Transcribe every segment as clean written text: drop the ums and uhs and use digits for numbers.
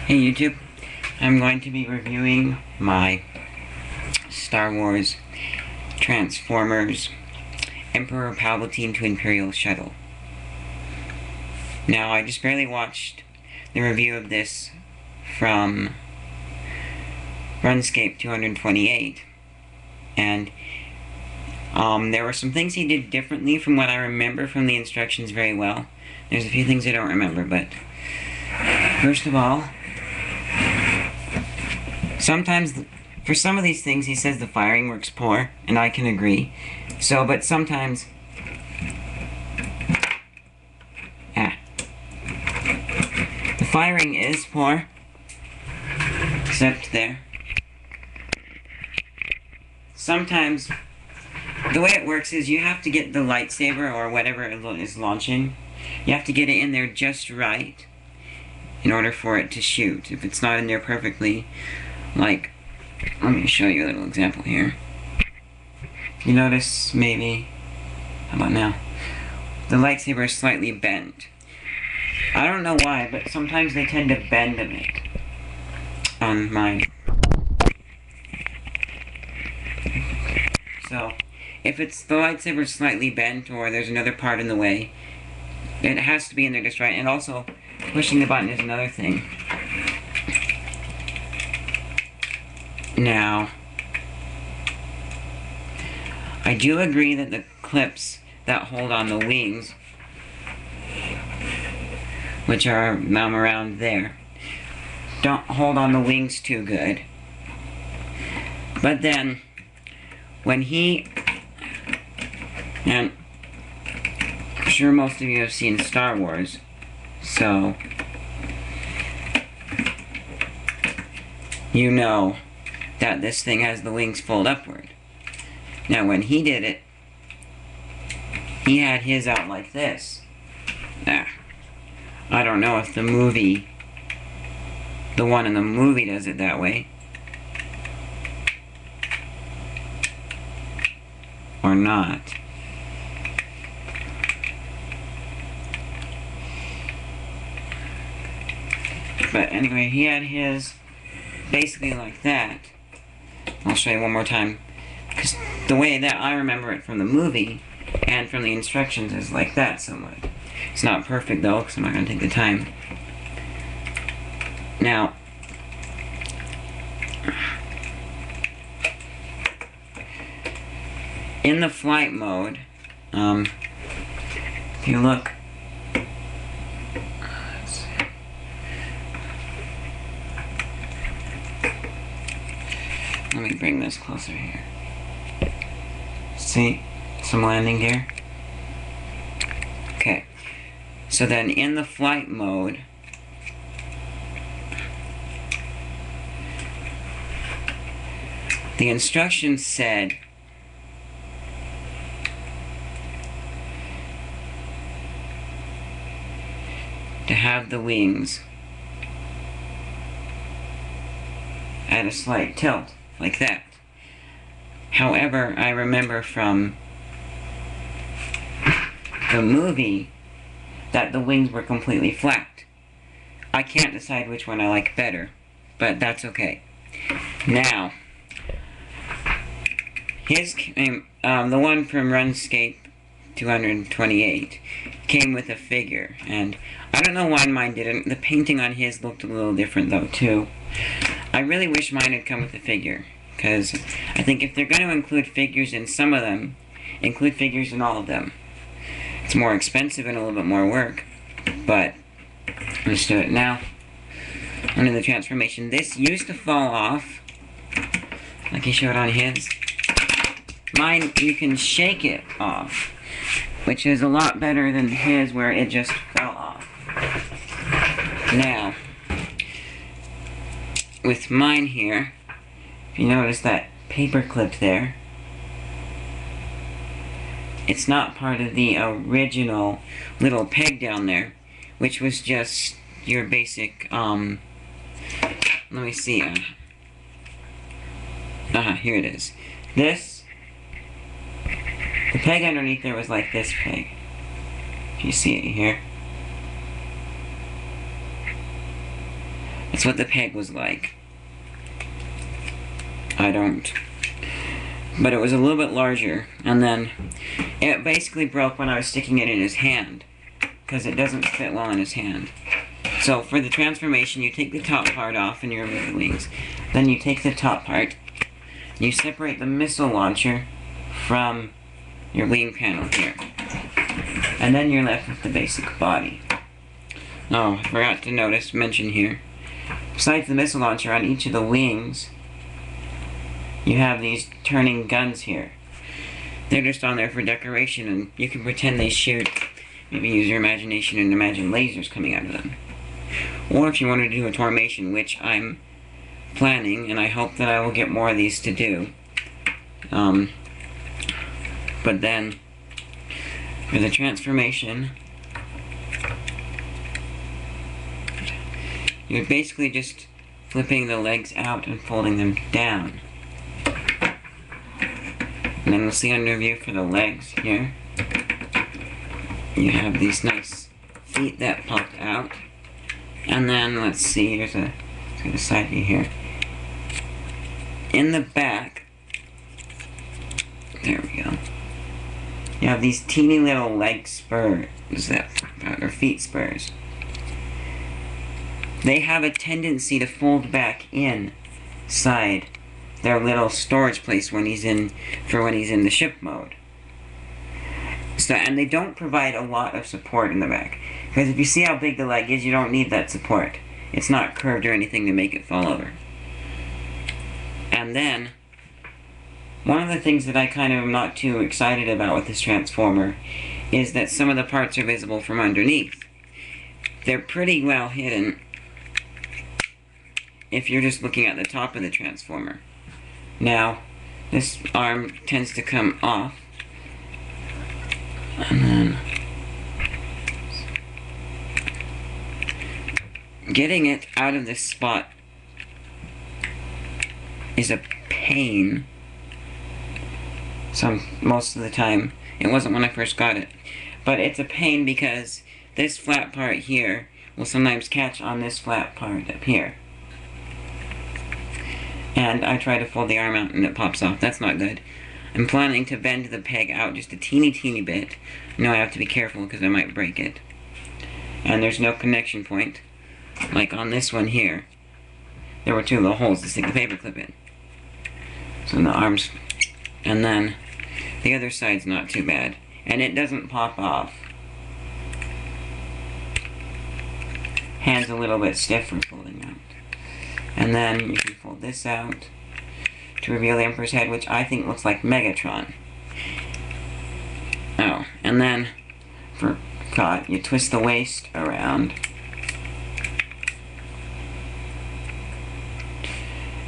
Hey YouTube, I'm going to be reviewing my Star Wars Transformers Emperor Palpatine to Imperial Shuttle. Now, I just barely watched the review of this from Runescape 228, and there were some things he did differently from what I remember from the instructions very well. There's a few things I don't remember, but first of all, sometimes, for some of these things, he says the firing works poor, and I can agree. But sometimes, the firing is poor, except there. Sometimes, the way it works is you have to get the lightsaber, or whatever is launching, you have to get it in there just right, in order for it to shoot. If it's not in there perfectly, like, let me show you a little example here. You notice, maybe, how about now? The lightsaber is slightly bent. I don't know why, but sometimes they tend to bend a bit on mine. So, if it's the lightsaber slightly bent, or there's another part in the way, it has to be in there just right. And also, pushing the button is another thing. Now, I do agree that the clips that hold on the wings, which are around there, don't hold on the wings too good. But then, when and I'm sure most of you have seen Star Wars, so you know that this thing has the wings fold upward. Now, when he did it, he had his out like this. I don't know if the one in the movie does it that way, or not. But anyway, he had his basically like that. I'll show you one more time, because the way that I remember it from the movie and from the instructions is like that somewhat. It's not perfect though, because I'm not going to take the time. Now, in the flight mode, if you look, let me bring this closer here. See? Some landing gear. Okay. So then in the flight mode, the instructions said to have the wings at a slight tilt, like that. However, I remember from the movie that the wings were completely flat. I can't decide which one I like better, but that's okay. Now, the one from Runescape 228 came with a figure, and I don't know why mine didn't. The painting on his looked a little different though too. I really wish mine had come with a figure, because I think if they're going to include figures in some of them, include figures in all of them. It's more expensive and a little bit more work, but let's do it now. Under the transformation, this used to fall off, like he showed on his. Mine, you can shake it off, which is a lot better than his where it just fell off. Now, with mine here, if you notice that paper clip there, it's not part of the original little peg down there, which was just your basic, let me see, here it is. This, the peg underneath there was like this peg, if you see it here. That's what the peg was like. I don't. But it was a little bit larger, and then it basically broke when I was sticking it in his hand, because it doesn't fit well in his hand. So for the transformation, you take the top part off and you remove the wings. Then you take the top part, you separate the missile launcher from your wing panel here. And then you're left with the basic body. Oh, I forgot to mention here. Besides the missile launcher, on each of the wings, you have these turning guns here. They're just on there for decoration, and you can pretend they shoot. Maybe use your imagination and imagine lasers coming out of them. Or if you wanted to do a Tormation, which I'm planning, and I hope that I will get more of these to do. But then, for the transformation, you're basically just flipping the legs out and folding them down. And then we'll see under view for the legs here. You have these nice feet that pop out. And then, let's see, here's a side view here. In the back, there we go. You have these teeny little leg spurs that pop out, or feet spurs. They have a tendency to fold back inside their little storage place when he's in the ship mode. So, and they don't provide a lot of support in the back. Because if you see how big the leg is, you don't need that support. It's not curved or anything to make it fall over. And then, one of the things that I kind of am not too excited about with this Transformer is that some of the parts are visible from underneath. They're pretty well hidden if you're just looking at the top of the Transformer. Now, this arm tends to come off, and then getting it out of this spot is a pain. Most of the time. It wasn't when I first got it. But it's a pain because this flat part here will sometimes catch on this flat part up here. And I try to fold the arm out and it pops off. That's not good. I'm planning to bend the peg out just a teeny bit. Now I have to be careful because I might break it. And there's no connection point. Like on this one here, there were two little holes to stick the paperclip in. So the arms, and then the other side's not too bad. And it doesn't pop off. Hand's a little bit stiff from folding out. And then you can fold this out to reveal the Emperor's head, which I think looks like Megatron. Oh, and then, forgot, you twist the waist around.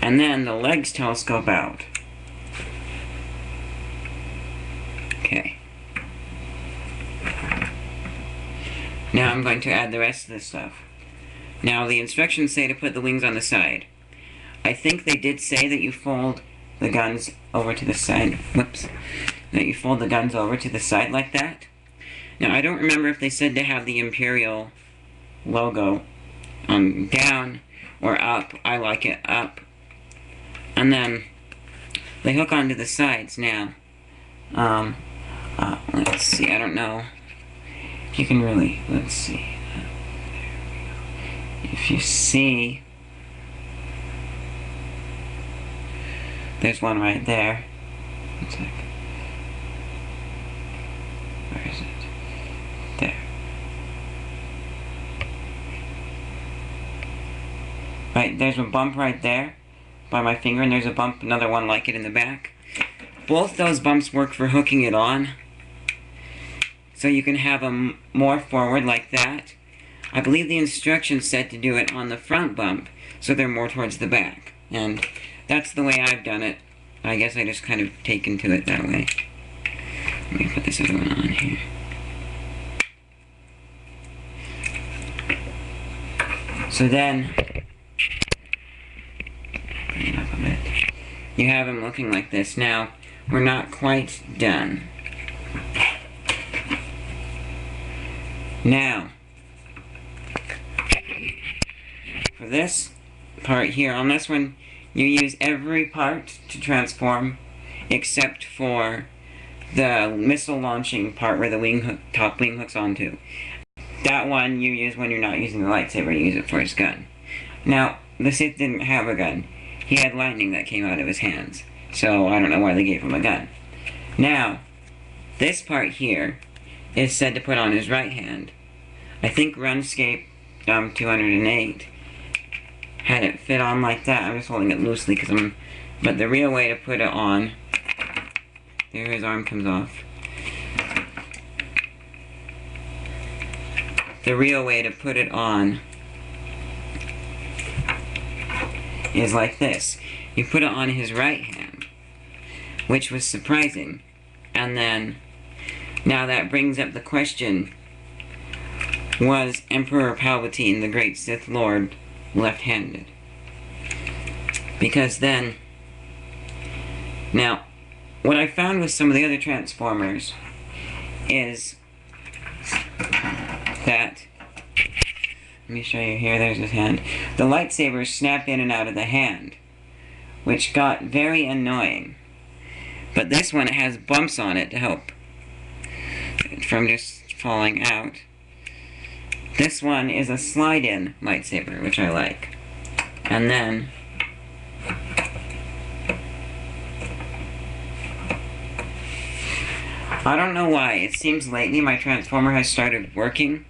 And then the legs telescope out. Okay. Now I'm going to add the rest of this stuff. Now the instructions say to put the wings on the side. I think they did say that you fold the guns over to the side. Whoops. That you fold the guns over to the side like that. Now I don't remember if they said to have the Imperial logo down or up. I like it up. And then they hook onto the sides now. Let's see, I don't know if you can really, let's see. If you see, there's one right there. One sec. Where is it? There. Right, there's a bump right there by my finger, and there's a bump, another one like it in the back. Both those bumps work for hooking it on. So you can have them more forward like that. I believe the instructions said to do it on the front bump, so they're more towards the back. And that's the way I've done it. I guess I just kind of taken to it that way. Let me put this other one on here. So then, bring it up a bit. You have them looking like this. Now, we're not quite done. Now, for this, part here, on this one, you use every part to transform except for the missile launching part where the top wing hooks onto. That one you use when you're not using the lightsaber, you use it for his gun. Now, the Sith didn't have a gun. He had lightning that came out of his hands. So, I don't know why they gave him a gun. Now, this part here is said to put on his right hand. I think RuneScape 208 had it fit on like that. I'm just holding it loosely because but the real way to put it on, there his arm comes off. The real way to put it on is like this. You put it on his right hand, which was surprising. And then, now that brings up the question, was Emperor Palpatine, the great Sith Lord, left-handed? Because then, now, what I found with some of the other Transformers is that, let me show you here, there's his hand. The lightsabers snap in and out of the hand, which got very annoying. But this one, it has bumps on it to help from just falling out. This one is a slide-in lightsaber, which I like. And then, I don't know why, it seems lately my Transformer has started working.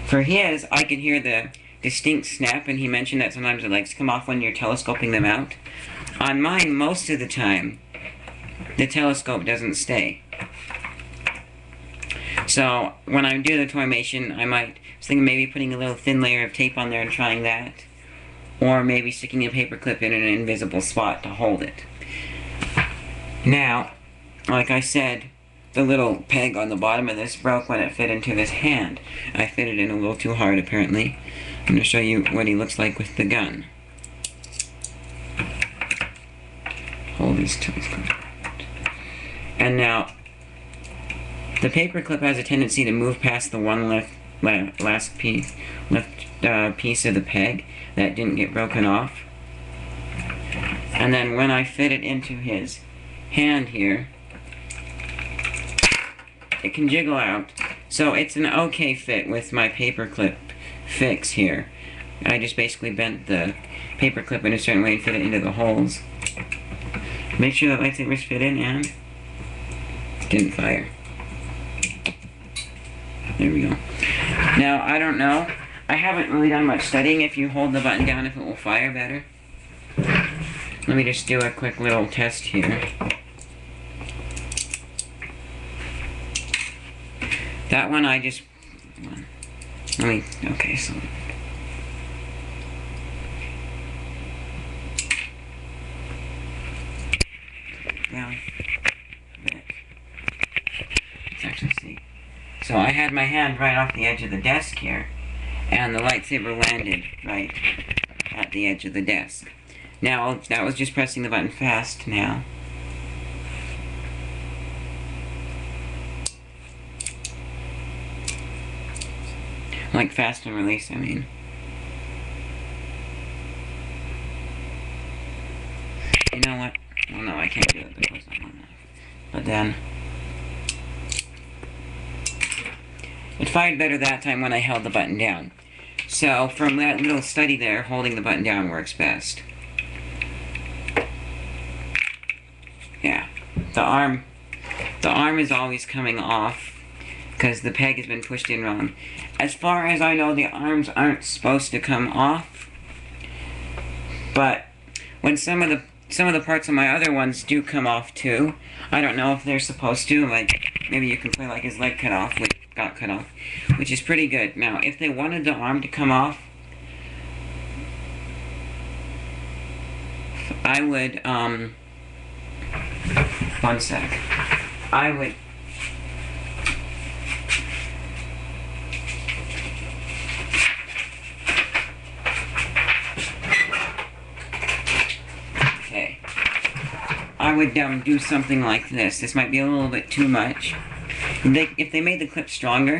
For his, I could hear the distinct snap, and he mentioned that sometimes the legs come off when you're telescoping them out. On mine, most of the time, the telescope doesn't stay. So, when I do the Toymation, I was thinking maybe putting a little thin layer of tape on there and trying that. Or maybe sticking a paperclip in an invisible spot to hold it. Now, like I said, the little peg on the bottom of this broke when it fit into his hand. I fit it in a little too hard, apparently. I'm going to show you what he looks like with the gun. Hold these toys. And now, the paperclip has a tendency to move past the one last piece of the peg that didn't get broken off. And then when I fit it into his hand here, it can jiggle out. So it's an okay fit with my paperclip fix here. I just basically bent the paperclip in a certain way and fit it into the holes. Make sure the lightsabers fit in and didn't fire. There we go. Now, I don't know. I haven't really done much studying if you hold the button down if it will fire better. Let me just do a quick little test here. That one I just... okay, so... Down. Let's actually see. So I had my hand right off the edge of the desk here, and the lightsaber landed right at the edge of the desk. Now, that was just pressing the button fast now. Like fast and release, I mean. You know what? Well, no, I can't do it because I'm on that. But then... it fired better that time when I held the button down. So, from that little study there, holding the button down works best. Yeah. The arm is always coming off because the peg has been pushed in wrong. As far as I know, the arms aren't supposed to come off. But when some of the parts of my other ones do come off too, I don't know if they're supposed to. Like maybe you can play like his leg cut off, which got cut off, which is pretty good. Now, if they wanted the arm to come off, I would one sec. I would do something like this. This might be a little bit too much. If they made the clip stronger,